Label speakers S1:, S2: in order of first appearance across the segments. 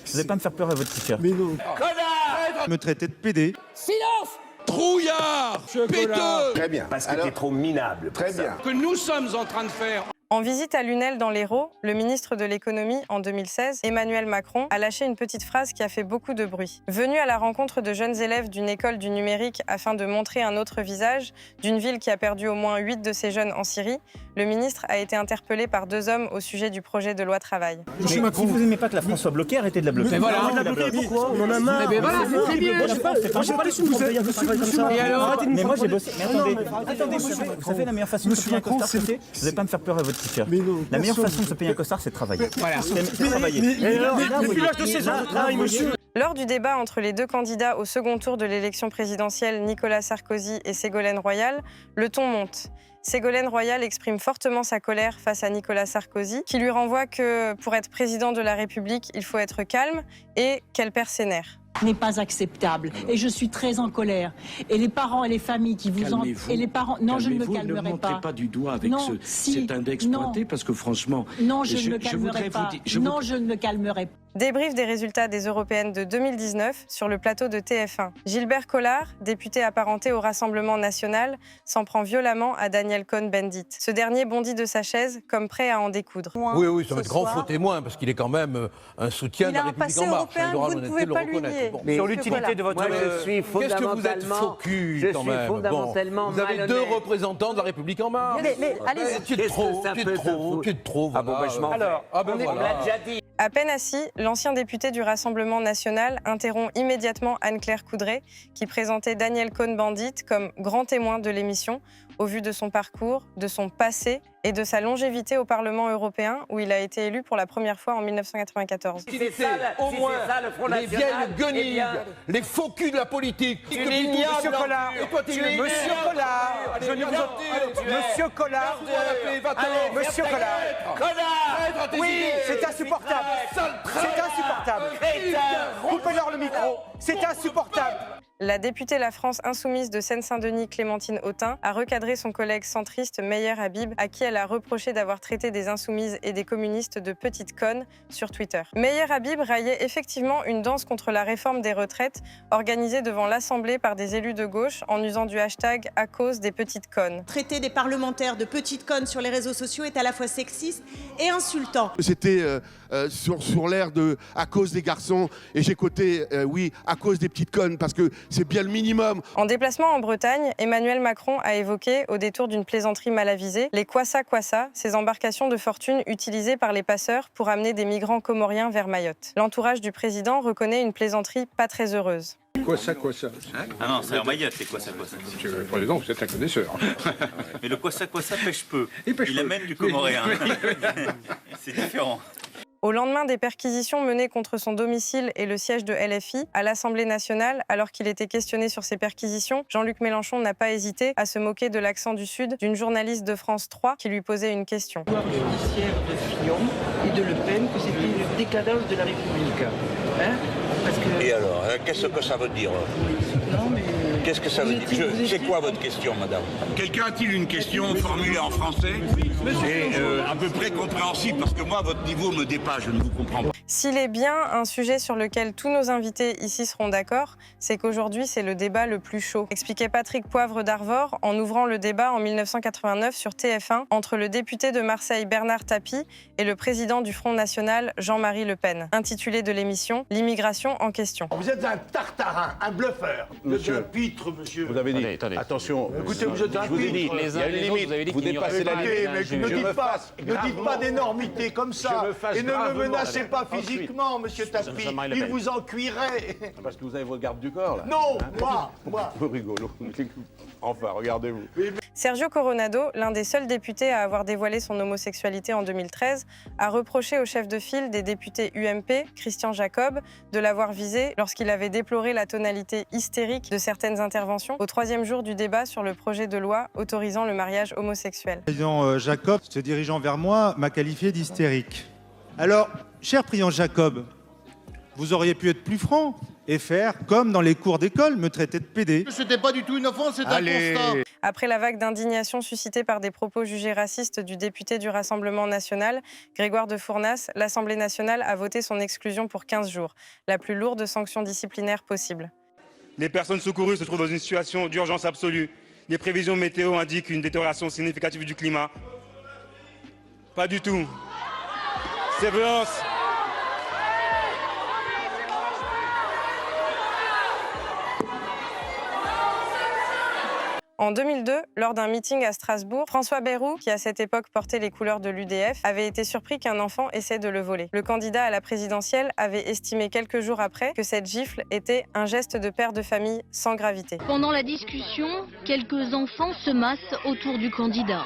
S1: Vous n'allez pas me faire peur à votre petit cœur.
S2: Mais non.
S3: Connard!
S4: Me traiter de PD.
S5: Silence!
S6: Trouillard! Péteux!
S2: Très bien.
S5: Parce que t'es trop minable.
S2: Très bien.
S6: Que nous sommes en train de faire.
S7: En visite à Lunel dans l'Hérault, le ministre de l'économie, en 2016, Emmanuel Macron, a lâché une petite phrase qui a fait beaucoup de bruit. Venu à la rencontre de jeunes élèves d'une école du numérique afin de montrer un autre visage, d'une ville qui a perdu au moins 8 de ses jeunes en Syrie, le ministre a été interpellé par 2 hommes au sujet du projet de loi travail.
S1: Mais si vous n'aimez pas que la France soit bloquée, arrêtez de la bloquer.
S6: Mais voilà.
S1: Arrêtez de la bloquer, pourquoi on en a marre.
S6: Mais voilà, c'est très bien.
S1: J'ai pas les sous pour payer un travail comme ça.
S6: Et alors?
S1: Mais moi j'ai bossé. Mais attendez, vous savez la meilleure façon de se payer un costard, c'est? Vous n'allez pas me faire peur à votre petit cœur. La meilleure façon de se payer un costard, c'est de travailler.
S6: Voilà.
S1: C'est travailler. Mais plus l'âge de 16 ans de travail, monsieur.
S7: Lors du débat entre les 2 candidats au second tour de l'élection présidentielle, Nicolas Sarkozy et Ségolène Royal, le ton monte. Ségolène Royal exprime fortement sa colère face à Nicolas Sarkozy, qui lui renvoie que pour être président de la République, il faut être calme et qu'elle perd ses nerfs.
S8: N'est pas acceptable et je suis très en colère et les parents et les familles qui vous en et les parents non je ne me calmerai
S9: ne montrez pas du doigt avec
S8: non,
S9: cet index pointé parce que franchement
S8: non je ne me calmerai pas non je ne me calmerai pas.
S7: Débrief des résultats des européennes de 2019 sur le plateau de TF1. Gilbert Collard, député apparenté au Rassemblement national, s'en prend violemment à Daniel Cohn-Bendit. Ce dernier bondit de sa chaise comme prêt à en découdre.
S10: Oui, ça va être grand faux témoin parce qu'il est quand même un soutien de la République en marche. Il doit
S7: vous ne pouvez pas lui nier.
S10: Bon.
S5: Sur l'utilité de votre...
S10: je suis qu'est-ce que vous êtes faux cul quand même. Vous avez 2 représentants de la République en marche.
S7: Mais allez-y.
S10: Tu es trop,
S5: Ah bon, ben je m'en vais.
S10: Alors,
S5: on l'a déjà dit.
S7: À peine assis, l'ancien député du Rassemblement national interrompt immédiatement Anne-Claire Coudray, qui présentait Daniel Cohn-Bendit comme grand témoin de l'émission, au vu de son parcours, de son passé et de sa longévité au Parlement européen, où il a été élu pour la première fois en 1994.
S5: C'est ça,
S10: au moins
S5: le Front
S10: les vieilles guenilles, les faux culs de la politique.
S6: Monsieur Collard, Monsieur Collard, Monsieur Collard, Monsieur Collard, oui, c'est insupportable, c'est insupportable. Coupez-leur le micro, c'est insupportable.
S7: La députée La France Insoumise de Seine-Saint-Denis, Clémentine Autain, a recadré son collègue centriste Meyer Habib, à qui elle a reproché d'avoir traité des insoumises et des communistes de petites connes sur Twitter. Meyer Habib raillait effectivement une danse contre la réforme des retraites organisée devant l'Assemblée par des élus de gauche en usant du hashtag à cause des petites connes.
S11: Traiter des parlementaires de petites connes sur les réseaux sociaux est à la fois sexiste et insultant.
S2: C'était sur l'air de à cause des garçons et j'ai coté oui à cause des petites connes parce que c'est bien le minimum.
S7: En déplacement en Bretagne, Emmanuel Macron a évoqué, au détour d'une plaisanterie mal avisée, les kwassa, ces embarcations de fortune utilisées par les passeurs pour amener des migrants comoriens vers Mayotte. L'entourage du président reconnaît une plaisanterie pas très heureuse.
S12: Quoi ça
S13: Ah non, c'est en Mayotte, les quoi ça.
S12: Monsieur le Président, vous êtes un connaisseur.
S13: Mais le quoi ça pêche peu. Il amène du comoréen. C'est différent.
S7: Au lendemain des perquisitions menées contre son domicile et le siège de LFI à l'Assemblée nationale, alors qu'il était questionné sur ces perquisitions, Jean-Luc Mélenchon n'a pas hésité à se moquer de l'accent du Sud d'une journaliste de France 3 qui lui posait une question.
S14: Le pouvoir judiciaire de Fillon et de Le Pen que c'était une décadence de la République. Parce que...
S15: Et alors, qu'est-ce que ça veut dire?
S14: Non, mais...
S15: Qu'est-ce que ça veut dire? C'est quoi votre question, madame?
S16: Quelqu'un a-t-il une question formulée en français et à peu près compréhensible? Parce que moi, votre niveau me dépasse, je ne vous comprends pas.
S7: S'il est bien un sujet sur lequel tous nos invités ici seront d'accord, c'est qu'aujourd'hui, c'est le débat le plus chaud. Expliquait Patrick Poivre d'Arvor en ouvrant le débat en 1989 sur TF1 entre le député de Marseille Bernard Tapie et le président du Front National Jean-Marie Le Pen. Intitulé de l'émission « L'immigration en question ».
S17: Vous êtes un tartarin, un bluffeur.
S12: Monsieur,
S17: pitre, monsieur.
S12: vous avez dit, attention,
S17: Écoutez, vous êtes un
S12: je vous ai dit,
S17: pitre.
S12: il y a une limite, vous dépassez la limite.
S17: Ne dites pas d'énormité comme ça. Et ne me menacez pas physiquement, monsieur Tapie. Il vous en cuirait.
S12: Parce que vous avez votre garde du corps, là.
S17: Non, moi.
S12: Vous rigolo. Enfin, regardez-vous.
S7: Sergio Coronado, l'un des seuls députés à avoir dévoilé son homosexualité en 2013, a reproché au chef de file des députés UMP, Christian Jacob, de l'avoir visé lorsqu'il avait déploré la tonalité hystérique de certaines interventions au 3e jour du débat sur le projet de loi autorisant le mariage homosexuel.
S4: Le président Jacob, se dirigeant vers moi, m'a qualifié d'hystérique. Alors, cher président Jacob, Vous auriez pu être plus franc et faire comme dans les cours d'école, me traiter de PD.
S17: C'était pas du tout une offense, c'est un constat.
S7: Après la vague d'indignation suscitée par des propos jugés racistes du député du Rassemblement national, Grégoire de Fournas, l'Assemblée nationale a voté son exclusion pour 15 jours, la plus lourde sanction disciplinaire possible.
S3: Les personnes secourues se trouvent dans une situation d'urgence absolue. Les prévisions météo indiquent une détérioration significative du climat. Pas du tout. Ces violences...
S7: En 2002, lors d'un meeting à Strasbourg, François Bayrou, qui à cette époque portait les couleurs de l'UDF, avait été surpris qu'un enfant essaie de le voler. Le candidat à la présidentielle avait estimé quelques jours après que cette gifle était un geste de père de famille sans gravité.
S18: Pendant la discussion, quelques enfants se massent autour du candidat.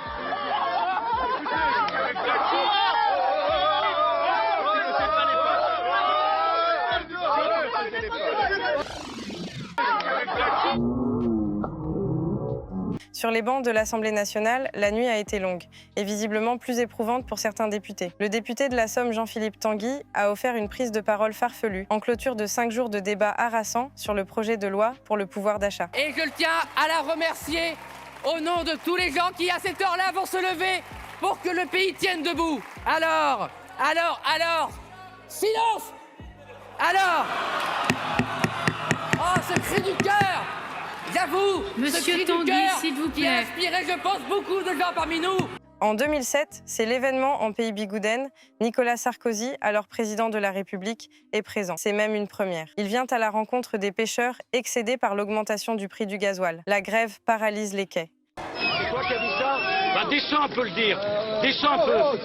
S7: Sur les bancs de l'Assemblée nationale, la nuit a été longue et visiblement plus éprouvante pour certains députés. Le député de la Somme, Jean-Philippe Tanguy, a offert une prise de parole farfelue en clôture de 5 jours de débats harassants sur le projet de loi pour le pouvoir d'achat.
S19: Et je tiens à la remercier au nom de tous les gens qui, à cette heure-là, vont se lever pour que le pays tienne debout. Alors, silence! Alors, oh, ce cri du cœur! J'avoue,
S18: Monsieur Tanguy, s'il vous plaît.
S19: Qui a inspiré, je pense, beaucoup de gens parmi nous.
S7: En 2007, c'est l'événement en pays Bigouden. Nicolas Sarkozy, alors président de la République, est présent. C'est même une première. Il vient à la rencontre des pêcheurs excédés par l'augmentation du prix du gasoil. La grève paralyse les quais.
S20: C'est toi qui as dit ça? Bah descends un peu le dire. Descends un peu.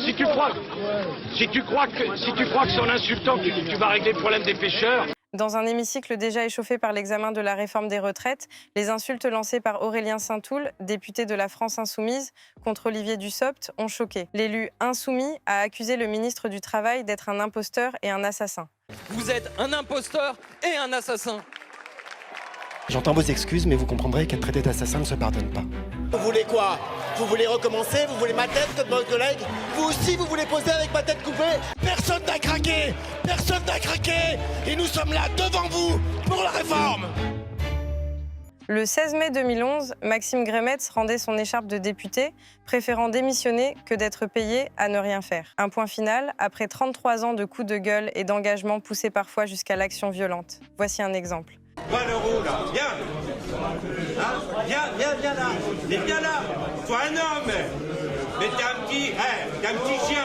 S20: Si tu crois que c'est en insultant que tu vas régler le problème des pêcheurs.
S7: Dans un hémicycle déjà échauffé par l'examen de la réforme des retraites, les insultes lancées par Aurélien Saint-Toul, député de la France Insoumise, contre Olivier Dussopt, ont choqué. L'élu insoumis a accusé le ministre du Travail d'être un imposteur et un assassin.
S19: Vous êtes un imposteur et un assassin.
S21: J'entends vos excuses, mais vous comprendrez qu'être traité d'assassin ne se pardonne pas.
S22: Vous voulez quoi? Vous voulez recommencer? Vous voulez ma tête comme mon collègue? Vous aussi, vous voulez poser avec ma tête coupée? Personne n'a craqué! Personne n'a craqué! Et nous sommes là, devant vous, pour la réforme!
S7: Le 16 mai 2011, Maxime Grémetz rendait son écharpe de député, préférant démissionner que d'être payé à ne rien faire. Un point final, après 33 ans de coups de gueule et d'engagement poussés parfois jusqu'à l'action violente. Voici un exemple.
S20: 20 € là, viens. Hein, viens là. Mais viens là. Sois un homme. Mais t'es un petit chien.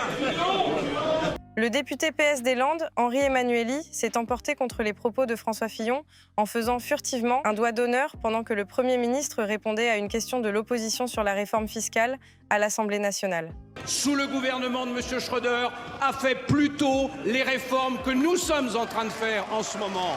S7: Le député PS des Landes, Henri Emmanuelli, s'est emporté contre les propos de François Fillon en faisant furtivement un doigt d'honneur pendant que le Premier ministre répondait à une question de l'opposition sur la réforme fiscale à l'Assemblée nationale.
S20: Sous le gouvernement de M. Schröder, a fait plus tôt les réformes que nous sommes en train de faire en ce moment.